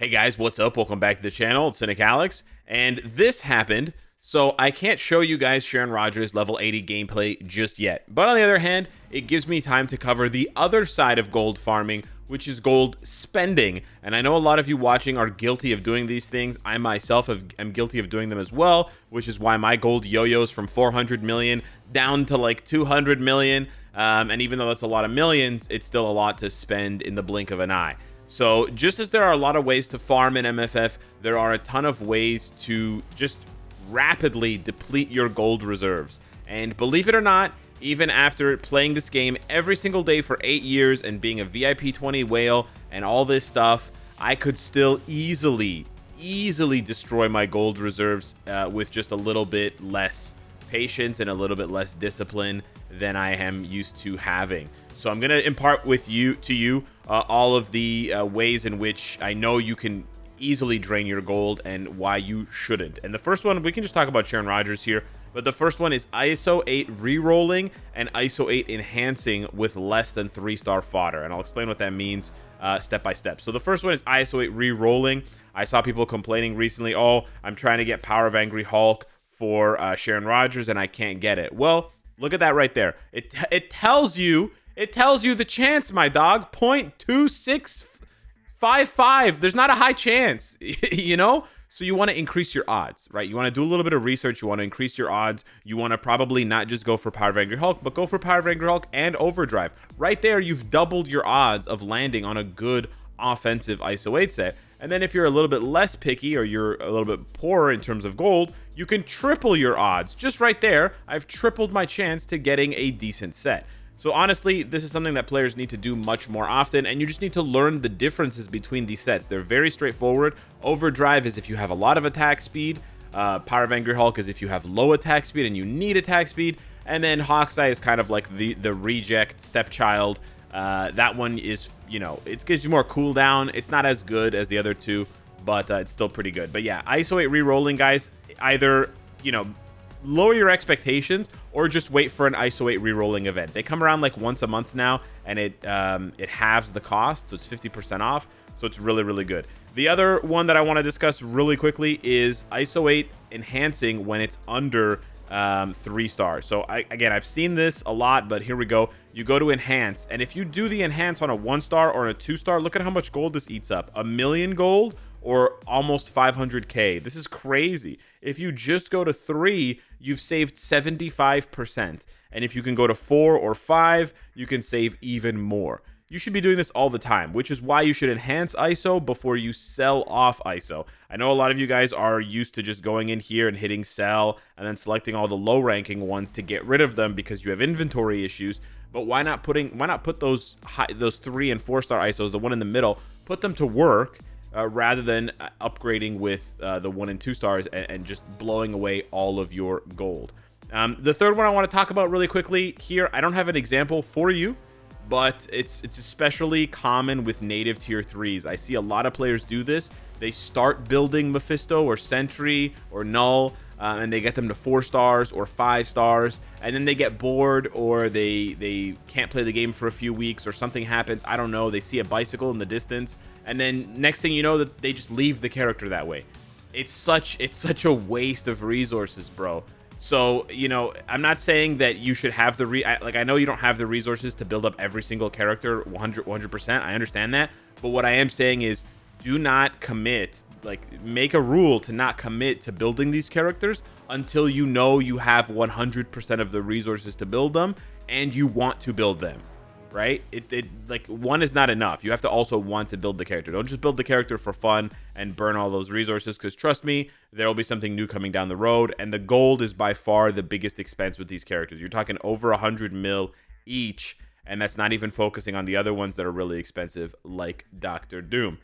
Hey guys, what's up? Welcome back to the channel. It's Cynicalex, and this happened, so I can't show you guys Sharon Rogers level 80 gameplay just yet. But on the other hand, it gives me time to cover the other side of gold farming, which is gold spending. And I know a lot of you watching are guilty of doing these things. I myself am guilty of doing them as well, which is why my gold yo-yos from 400 million down to like 200 million. And even though that's a lot of millions, it's still a lot to spend in the blink of an eye. So just as there are a lot of ways to farm in MFF, there are a ton of ways to just rapidly deplete your gold reserves. And believe it or not, even after playing this game every single day for 8 years and being a VIP 20 whale and all this stuff, I could still easily destroy my gold reserves with just a little bit less patience and a little bit less discipline than I am used to having. So I'm going to impart to you all of the ways in which I know you can easily drain your gold and why you shouldn't. And the first one, we can just talk about Sharon Rogers here, but the first one is ISO 8 re-rolling and ISO 8 enhancing with less than 3-star fodder. And I'll explain what that means step by step. So the first one is ISO 8 re-rolling. I saw people complaining recently, oh, I'm trying to get Power of Angry Hulk for Sharon Rogers and I can't get it. Well, look at that right there. It tells you the chance, my dog. 0.2655. There's not a high chance, you know? So you want to increase your odds, right? You want to do a little bit of research. You want to increase your odds. You want to probably not just go for Power of Angry Hulk, but go for Power of Angry Hulk and Overdrive. Right there, you've doubled your odds of landing on a good offensive ISO 8 set. And then if you're a little bit less picky or you're a little bit poorer in terms of gold, you can triple your odds. Just right there, I've tripled my chance to getting a decent set. So honestly, this is something that players need to do much more often, and you just need to learn the differences between these sets. They're very straightforward. Overdrive is if you have a lot of attack speed. Power of Angry Hulk is if you have low attack speed and you need attack speed. And then Hawkeye is kind of like the reject stepchild. That one is, you know, it gives you more cooldown. It's not as good as the other two, but it's still pretty good. But yeah, ISO 8 re-rolling, guys, either, you know, lower your expectations or just wait for an ISO 8 re-rolling event. They come around like once a month now, and it halves the cost, so it's 50% off. So it's really good. The other one that I want to discuss really quickly is ISO 8 enhancing when it's under 3 stars. So again, I've seen this a lot, but here we go. You go to enhance, and if you do the enhance on a 1-star or a 2-star, look at how much gold this eats up. 1 million gold or almost 500k. This is crazy. If you just go to 3, you've saved 75%. And if you can go to 4 or 5, you can save even more. You should be doing this all the time, which is why you should enhance ISO before you sell off ISO. I know a lot of you guys are used to just going in here and hitting sell and then selecting all the low ranking ones to get rid of them because you have inventory issues. But why not put those 3 and 4-star ISOs, the one in the middle, put them to work rather than upgrading with the 1 and 2 stars and just blowing away all of your gold. The third one I want to talk about really quickly here, I don't have an example for you, but it's especially common with native tier 3s. I see a lot of players do this. They start building Mephisto or Sentry or Null, and they get them to 4 stars or 5 stars, and then they get bored or they can't play the game for a few weeks or something happens. I don't know. They see a bicycle in the distance, and then next thing you know, that they just leave the character that way. It's such a waste of resources, bro. So, you know, I'm not saying that you should have I know you don't have the resources to build up every single character 100%. I understand that. But what I am saying is do not commit, like make a rule to not commit to building these characters until you know you have 100% of the resources to build them and you want to build them. Right? Like, one is not enough. You have to also want to build the character. Don't just build the character for fun and burn all those resources, because trust me, there will be something new coming down the road, and the gold is by far the biggest expense with these characters. You're talking over 100 mil each, and that's not even focusing on the other ones that are really expensive, like Dr. Doom.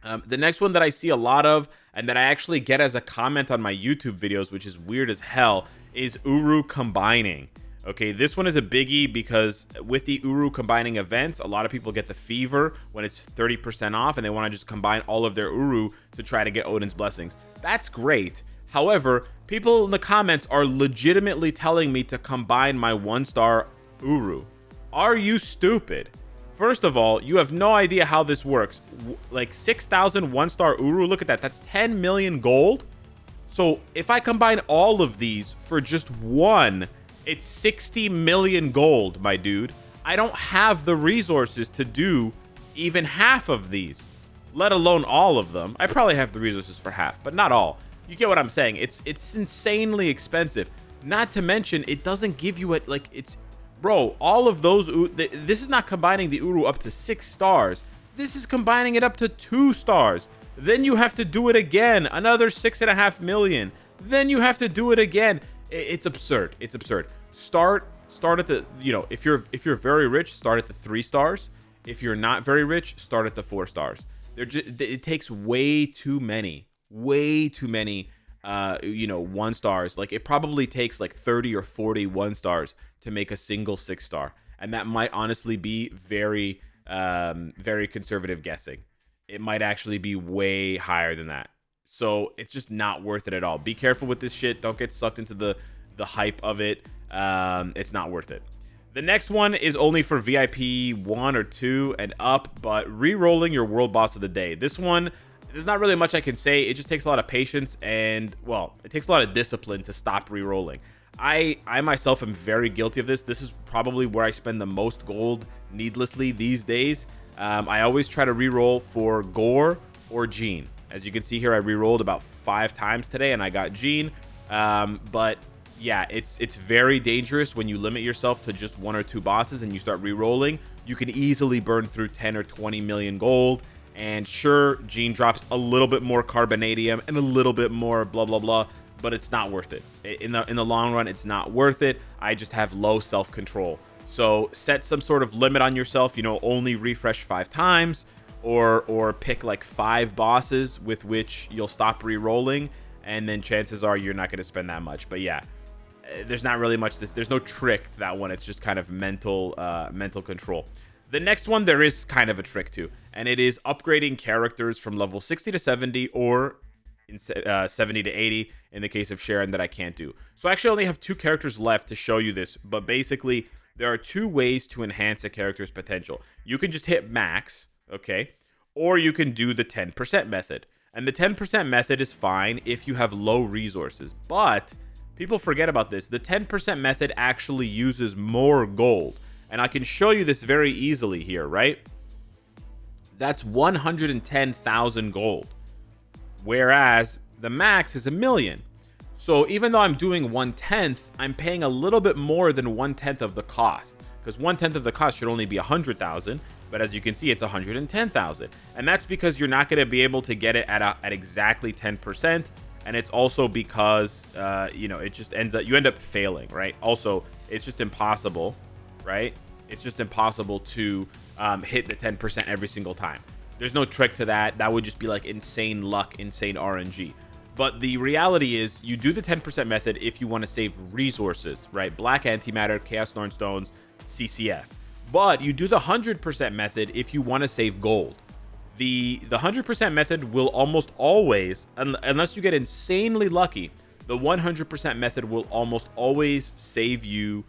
The next one that I see a lot of, and that I actually get as a comment on my YouTube videos, which is weird as hell, is Uru combining. Okay, this one is a biggie because with the Uru combining events, a lot of people get the fever when it's 30% off and they want to just combine all of their Uru to try to get Odin's blessings. That's great. However, people in the comments are legitimately telling me to combine my 1-star Uru. Are you stupid? First of all, you have no idea how this works. Like 6,000 one-star Uru, look at that. That's 10 million gold. So if I combine all of these for just one, it's 60 million gold, my dude. I don't have the resources to do even half of these, let alone all of them. I probably have the resources for half, but not all. You get what I'm saying? It's insanely expensive. Not to mention, it doesn't give you it like it's... Bro, all of those... This is not combining the Uru up to 6 stars. This is combining it up to 2 stars. Then you have to do it again. Another 6.5 million. Then you have to do it again. It's absurd. It's absurd. Start at the... You know, if you're very rich, start at the 3 stars. If you're not very rich, start at the 4 stars. It takes way too many. Way too many... you know, 1 stars. Like it probably takes like 30 or 40 1 stars to make a single 6 star, and that might honestly be very very conservative guessing. It might actually be way higher than that, so it's just not worth it at all. Be careful with this shit. Don't get sucked into the hype of it. It's not worth it. The next one is only for VIP 1 or 2 and up, but re-rolling your world boss of the day. This one, there's not really much I can say. It just takes a lot of patience and, well, it takes a lot of discipline to stop re-rolling. I myself am very guilty of this. This is probably where I spend the most gold needlessly these days. I always try to re-roll for Gore or Jean. As you can see here, I re-rolled about 5 times today and I got Jean. But yeah, it's very dangerous when you limit yourself to just 1 or 2 bosses and you start re-rolling. You can easily burn through 10 or 20 million gold. And sure, Jean drops a little bit more carbonadium and a little bit more blah, blah, blah, but it's not worth it. In the long run, it's not worth it. I just have low self-control. So set some sort of limit on yourself, you know, only refresh 5 times or pick like 5 bosses with which you'll stop re-rolling. And then chances are you're not going to spend that much. But yeah, there's not really much. There's no trick to that one. It's just kind of mental control. The next one, there is kind of a trick to, and it is upgrading characters from level 60 to 70 or in 70 to 80 in the case of Sharon that I can't do. So I actually only have 2 characters left to show you this, but basically there are 2 ways to enhance a character's potential. You can just hit max, okay, or you can do the 10% method. And the 10% method is fine if you have low resources, but people forget about this. The 10% method actually uses more gold. And I can show you this very easily here, right? That's 110,000 gold. Whereas the max is 1 million. So even though I'm doing 1/10, I'm paying a little bit more than 1/10 of the cost. Because 1/10 of the cost should only be 100,000. But as you can see, it's 110,000. And that's because you're not going to be able to get it at exactly 10%. And it's also because, you know, it just you end up failing, right? Also, it's just impossible. Right? It's just impossible to hit the 10% every single time. There's no trick to that. That would just be like insane luck, insane RNG. But the reality is you do the 10% method if you want to save resources, right? Black antimatter, Chaos Norn Stones, CCF. But you do the 100% method if you want to save gold. The 100% method will almost always, unless you get insanely lucky, the 100% method will almost always save you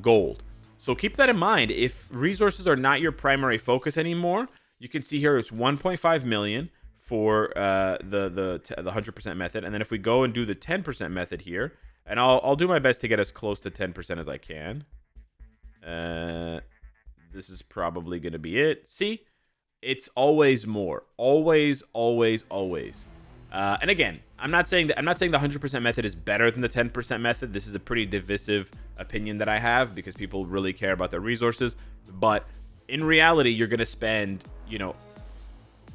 gold. So keep that in mind. If resources are not your primary focus anymore, you can see here it's 1.5 million for the 100% method. And then if we go and do the 10% method here, and I'll do my best to get as close to 10% as I can. This is probably going to be it. See, it's always more. Always, always, always. And again, I'm not saying the 100% method is better than the 10% method. This is a pretty divisive opinion that I have because people really care about their resources. But in reality, you're going to spend, you know,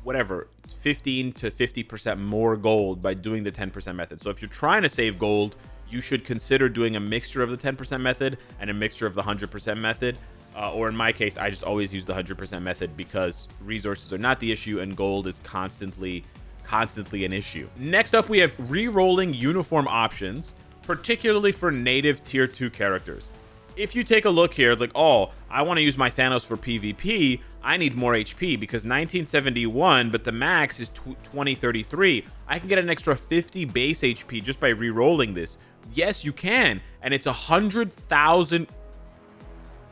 whatever, 15 to 50% more gold by doing the 10% method. So if you're trying to save gold, you should consider doing a mixture of the 10% method and a mixture of the 100% method. Or in my case, I just always use the 100% method because resources are not the issue and gold is constantly an issue. Next up, we have re-rolling uniform options, particularly for native tier 2 characters. If you take a look here, like, oh, I want to use my Thanos for PvP, I need more HP because 1971, but the max is 2033. I can get an extra 50 base HP just by re-rolling this. Yes, you can, and it's 100,000.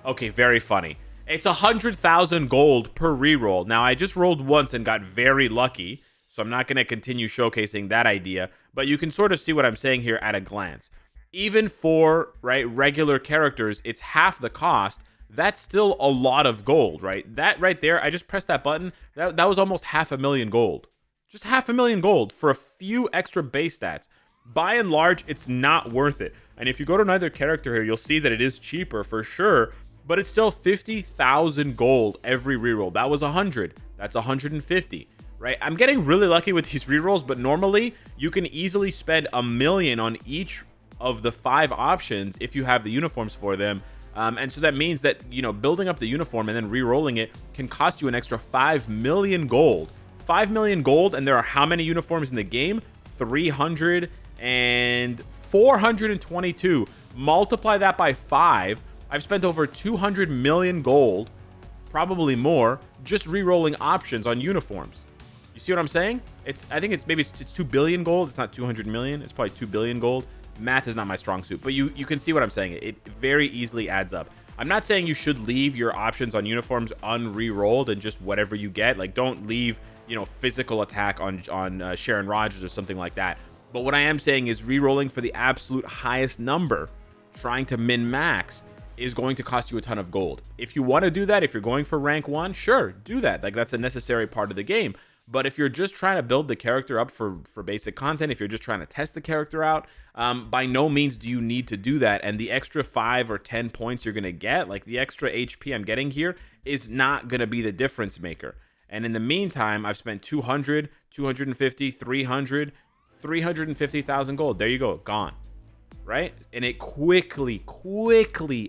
Okay, very funny. It's 100,000 gold per reroll. Now, I just rolled once and got very lucky, so I'm not going to continue showcasing that idea, but you can sort of see what I'm saying here at a glance. Even for, right, regular characters, it's half the cost. That's still a lot of gold, right? That right there, I just pressed that button. That was almost 500,000 gold. Just 500,000 gold for a few extra base stats. By and large, it's not worth it. And if you go to another character here, you'll see that it is cheaper for sure, but it's still 50,000 gold every reroll. That was 100. That's 150, right? I'm getting really lucky with these rerolls, but normally you can easily spend 1 million on each of the 5 options if you have the uniforms for them. And so that means that, you know, building up the uniform and then re-rolling it can cost you an extra 5 million gold. 5 million gold, and there are how many uniforms in the game? 300 and 422. Multiply that by 5. I've spent over 200 million gold, probably more, just re-rolling options on uniforms. You see what I'm saying? I think it's 2 billion gold. It's not 200 million. It's probably 2 billion gold. Math is not my strong suit, but you can see what I'm saying. It very easily adds up. I'm not saying you should leave your options on uniforms unre-rolled and just whatever you get. Like, don't leave, you know, physical attack on Sharon Rogers or something like that. But what I am saying is re-rolling for the absolute highest number, trying to min-max, is going to cost you a ton of gold. If you want to do that, if you're going for rank 1, sure, do that. Like, that's a necessary part of the game. But if you're just trying to build the character up for basic content, if you're just trying to test the character out, by no means do you need to do that. And the extra 5 or 10 points you're going to get, like the extra HP I'm getting here, is not going to be the difference maker. And in the meantime, I've spent 200, 250, 300, 350,000 gold. There you go, gone. Right? And it quickly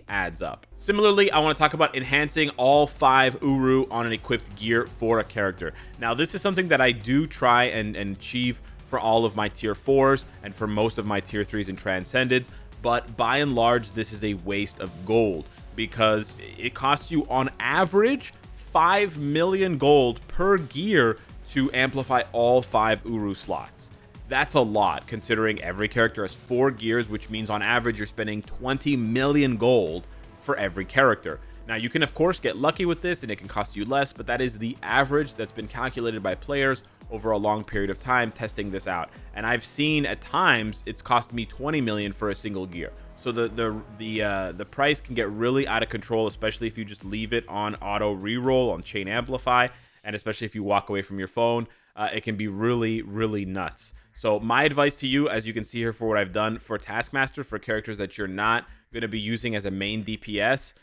adds up. Similarly, I want to talk about enhancing all 5 Uru on an equipped gear for a character. Now, this is something that I do try and achieve for all of my tier 4s and for most of my tier 3s and transcendeds, but by and large, this is a waste of gold because it costs you on average 5 million gold per gear to amplify all 5 Uru slots. That's a lot, considering every character has 4 gears, which means on average you're spending 20 million gold for every character. Now, you can of course get lucky with this and it can cost you less, but that is the average that's been calculated by players over a long period of time testing this out. And I've seen at times it's cost me 20 million for a single gear. So the price can get really out of control, especially if you just leave it on auto reroll on chain amplify, and especially if you walk away from your phone. It can be really nuts. So my advice to you, as you can see here for what I've done for Taskmaster, for characters that you're not going to be using as a main DPS,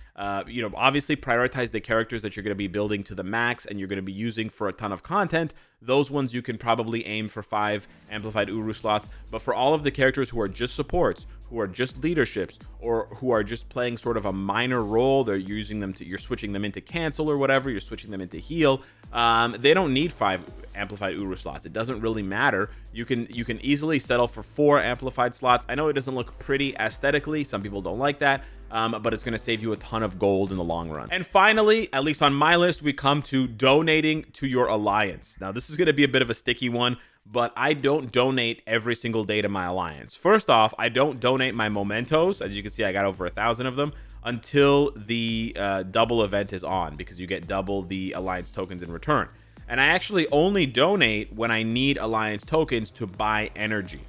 you know, obviously prioritize the characters that you're going to be building to the max and you're going to be using for a ton of content. Those ones you can probably aim for 5 amplified Uru slots. But for all of the characters who are just supports, who are just leaderships, or who are just playing sort of a minor role, they're using them to, you're switching them into cancel or whatever, you're switching them into heal. They don't need 5 amplified Uru slots. It doesn't really matter. You can easily settle for 4 amplified slots. I know it doesn't look pretty aesthetically. Some people don't like that. But it's going to save you a ton of gold in the long run. And finally, at least on my list, we come to donating to your alliance. Now, this is going to be a bit of a sticky one, but I don't donate every single day to my alliance. First off, I don't donate my mementos. As you can see, I got over 1,000 of them until the double event is on, because you get double the alliance tokens in return. And I actually only donate when I need alliance tokens to buy energy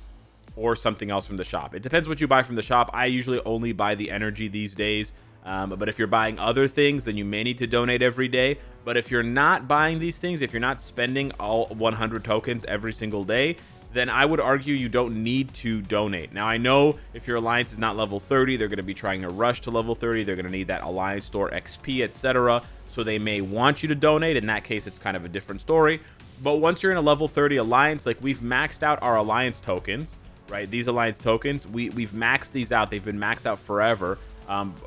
or something else from the shop. It depends what you buy from the shop. I usually only buy the energy these days. But if you're buying other things, then you may need to donate every day. But if you're not buying these things, if you're not spending all 100 tokens every single day, then I would argue you don't need to donate. Now, I know if your alliance is not level 30, they're going to be trying to rush to level 30. They're going to need that alliance store XP, etc. So they may want you to donate. In that case, it's kind of a different story. But once you're in a level 30 alliance, like we've maxed out our alliance tokens, right? These alliance tokens, we've maxed these out. They've been maxed out forever.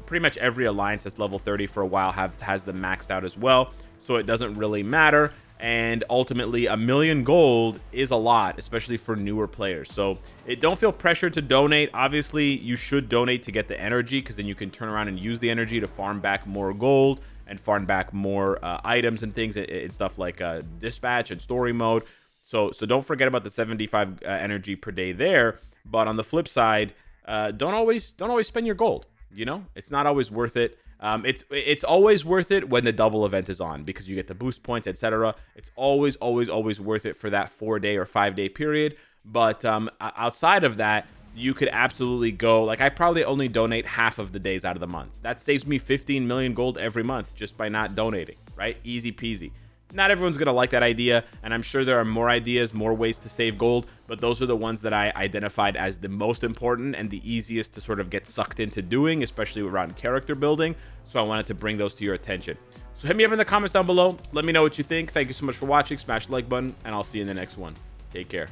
Pretty much every alliance that's level 30 for a while has them maxed out as well. So it doesn't really matter. And ultimately, 1 million gold is a lot, especially for newer players. So don't feel pressured to donate. Obviously, you should donate to get the energy, because then you can turn around and use the energy to farm back more gold and farm back more items and things and stuff like dispatch and story mode. So don't forget about the 75 energy per day there. But on the flip side, don't always spend your gold. You know, it's not always worth it. It's always worth it when the double event is on because you get the boost points, etc. It's always worth it for that 4-day or 5-day period. But outside of that, you could absolutely go, like, I probably only donate half of the days out of the month. That saves me 15 million gold every month just by not donating, right? Easy peasy. Not everyone's going to like that idea, and I'm sure there are more ideas, more ways to save gold, but those are the ones that I identified as the most important and the easiest to sort of get sucked into doing, especially around character building. So I wanted to bring those to your attention. So hit me up in the comments down below. Let me know what you think. Thank you so much for watching. Smash the like button, and I'll see you in the next one. Take care.